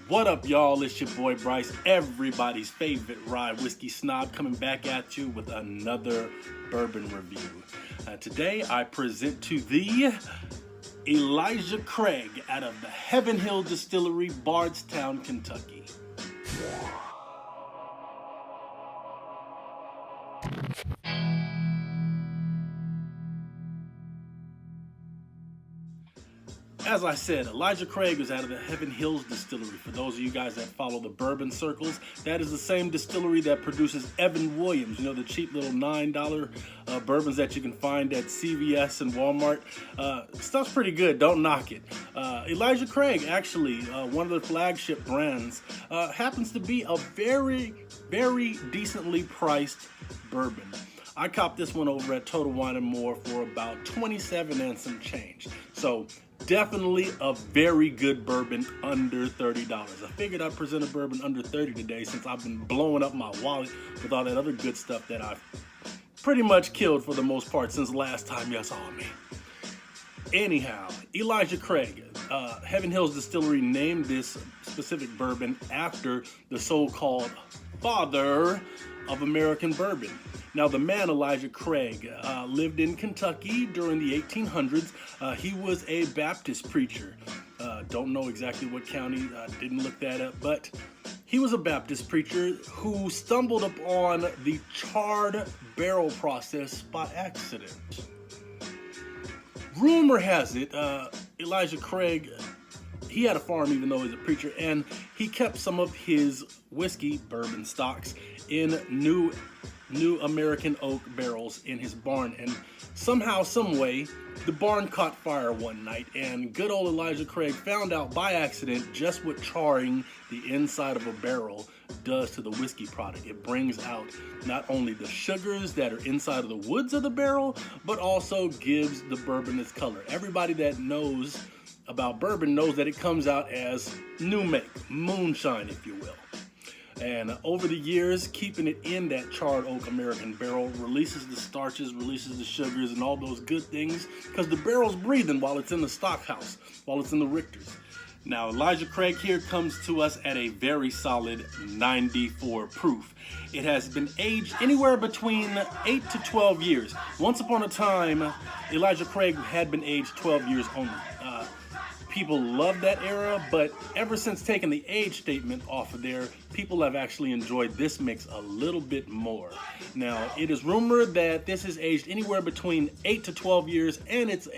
What up, y'all? It's your boy Bryce, everybody's favorite rye whiskey snob, coming back at you with another bourbon review. Today, I present to thee Elijah Craig out of the Heaven Hill Distillery, Bardstown, Kentucky. As I said, Elijah Craig is out of the Heaven Hills Distillery. For those of you guys that follow the bourbon circles, that is the same distillery that produces Evan Williams. You know, the cheap little $9 bourbons that you can find at CVS and Walmart. Stuff's pretty good, don't knock it. Elijah Craig, actually, one of the flagship brands, happens to be a very, very decently priced bourbon. I copped this one over at Total Wine & More for about $27 and some change. So definitely a very good bourbon under $30. I figured I'd present a bourbon under $30 today since I've been blowing up my wallet with all that other good stuff that I've pretty much killed for the most part since last time you saw me. Anyhow, Elijah Craig, Heaven Hills Distillery named this specific bourbon after the so-called father of American bourbon. Now, the man, Elijah Craig, lived in Kentucky during the 1800s. He was a Baptist preacher. Don't know exactly what county, didn't look that up, but he was a Baptist preacher who stumbled upon the charred barrel process by accident. Rumor has it, Elijah Craig, he had a farm even though he was a preacher, and he kept some of his whiskey, bourbon stocks, in new American oak barrels in his barn, and somehow, some way, the barn caught fire one night, and good old Elijah Craig found out by accident just what charring the inside of a barrel does to the whiskey product. It brings out not only the sugars that are inside of the woods of the barrel, but also gives the bourbon its color. Everybody that knows about bourbon knows that it comes out as new make, moonshine, if you will. And over the years, keeping it in that charred oak American barrel releases the starches, releases the sugars, and all those good things, because the barrel's breathing while it's in the stock house, while it's in the Richters. Now, Elijah Craig here comes to us at a very solid 94 proof. It has been aged anywhere between 8 to 12 years. Once upon a time, Elijah Craig had been aged 12 years only. People love that era, but ever since taking the age statement off of there, people have actually enjoyed this mix a little bit more. Now, it is rumored that this is aged anywhere between 8 to 12 years, and it's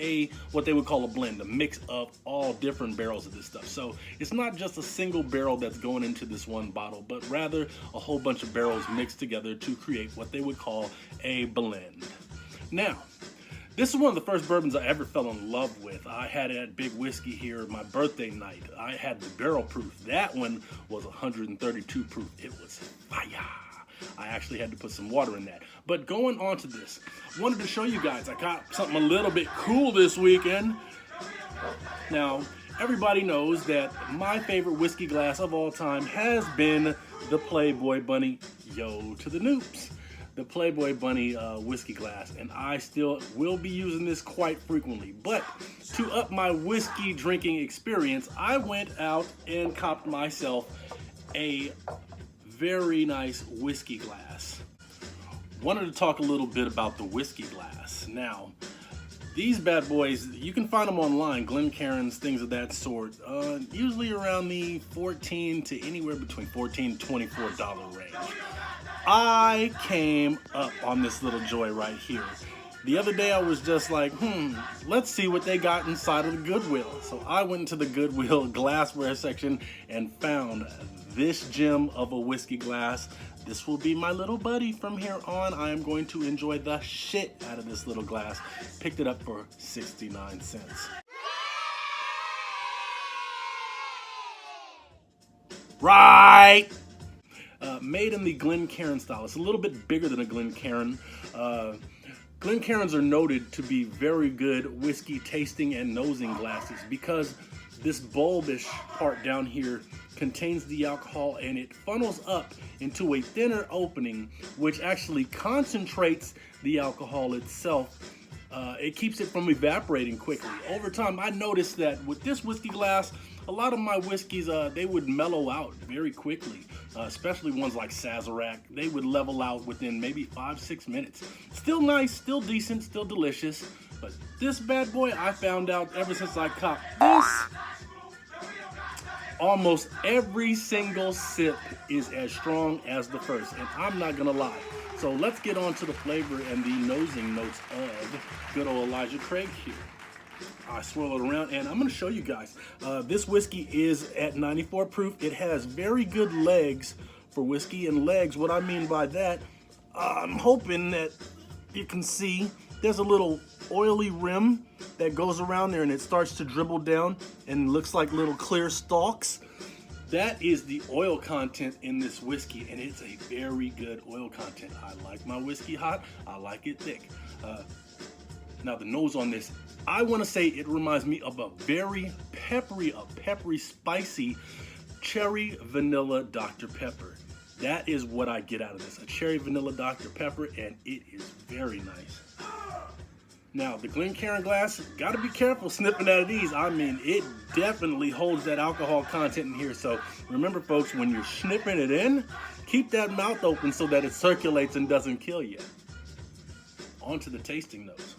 what they would call a blend, a mix of all different barrels of this stuff. So it's not just a single barrel that's going into this one bottle, but rather a whole bunch of barrels mixed together to create what they would call a blend. Now, this is one of the first bourbons I ever fell in love with. I had it at Big Whiskey here my birthday night. I had the barrel proof. That one was 132 proof. It was fire. I actually had to put some water in that. But going on to this, I wanted to show you guys I got something a little bit cool this weekend. Now, everybody knows that my favorite whiskey glass of all time has been the Playboy Bunny. Yo to the noobs. The Playboy Bunny whiskey glass, and I still will be using this quite frequently. But to up my whiskey drinking experience, I went out and copped myself a very nice whiskey glass. Wanted to talk a little bit about the whiskey glass. Now, these bad boys, you can find them online, Glencairns, things of that sort, usually around the $14 to anywhere between $14 to $24 range. I came up on this little joy right here. The other day I was just like, let's see what they got inside of the Goodwill. So I went into the Goodwill glassware section and found this gem of a whiskey glass. This will be my little buddy from here on. I am going to enjoy the shit out of this little glass. Picked it up for 69 cents. Right! Made in the Glencairn style. It's a little bit bigger than a Glencairn. Glencairns are noted to be very good whiskey tasting and nosing glasses because this bulbish part down here contains the alcohol and it funnels up into a thinner opening, which actually concentrates the alcohol itself. It keeps it from evaporating quickly. Over time, I noticed that with this whiskey glass, a lot of my whiskeys, they would mellow out very quickly, especially ones like Sazerac. They would level out within maybe 5-6 minutes. Still nice, still decent, still delicious. But this bad boy, I found out ever since I copped this, almost every single sip is as strong as the first, and I'm not gonna lie. So let's get on to the flavor and the nosing notes of good old Elijah Craig here. I swirl it around and I'm gonna show you guys. This whiskey is at 94 proof. It has very good legs for whiskey, and legs, what I mean by that, I'm hoping that you can see there's a little oily rim that goes around there and it starts to dribble down and looks like little clear stalks. That is the oil content in this whiskey, and it's a very good oil content. I like my whiskey hot, I like it thick. Now the nose on this, I want to say it reminds me of a very peppery, spicy cherry vanilla Dr. Pepper. That is what I get out of this, a cherry vanilla Dr. Pepper, and it is very nice. Now, the Glencairn glass, gotta be careful sniffing out of these. I mean, it definitely holds that alcohol content in here. So remember, folks, when you're sniffing it in, keep that mouth open so that it circulates and doesn't kill you. On to the tasting notes.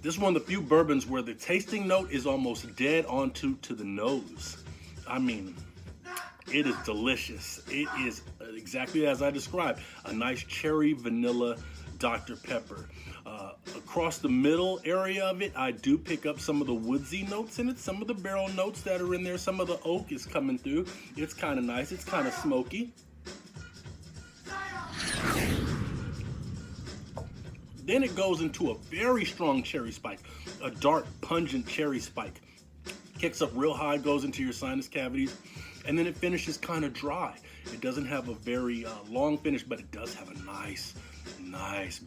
This is one of the few bourbons where the tasting note is almost dead on to the nose. I mean, it is delicious. It is exactly as I described, a nice cherry vanilla Dr. Pepper. Across the middle area of it, I do pick up some of the woodsy notes in it, some of the barrel notes that are in there, some of the oak is coming through. It's kind of nice, it's kind of smoky. Then it goes into a very strong cherry spike, a dark, pungent cherry spike. Kicks up real high, goes into your sinus cavities, and then it finishes kind of dry. It doesn't have a very long finish, but it does have a nice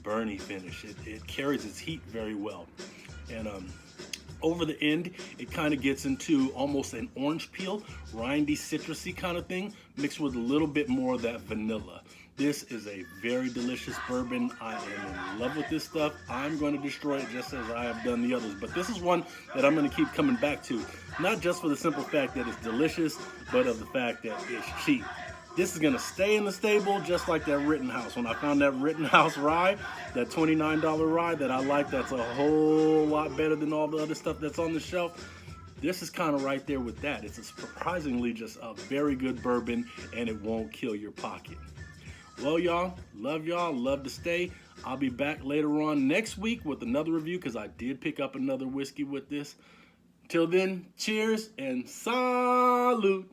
burny finish. It carries its heat very well. And over the end, it kind of gets into almost an orange peel, rindy, citrusy kind of thing, mixed with a little bit more of that vanilla. This is a very delicious bourbon. I am in love with this stuff. I'm going to destroy it just as I have done the others. But this is one that I'm going to keep coming back to. Not just for the simple fact that it's delicious, but of the fact that it's cheap. This is going to stay in the stable just like that Rittenhouse. When I found that Rittenhouse rye, that $29 rye that I like, that's a whole lot better than all the other stuff that's on the shelf. This is kind of right there with that. It's surprisingly just a very good bourbon, and it won't kill your pocket. Well, y'all, love to stay. I'll be back later on next week with another review because I did pick up another whiskey with this. Till then, cheers and salute.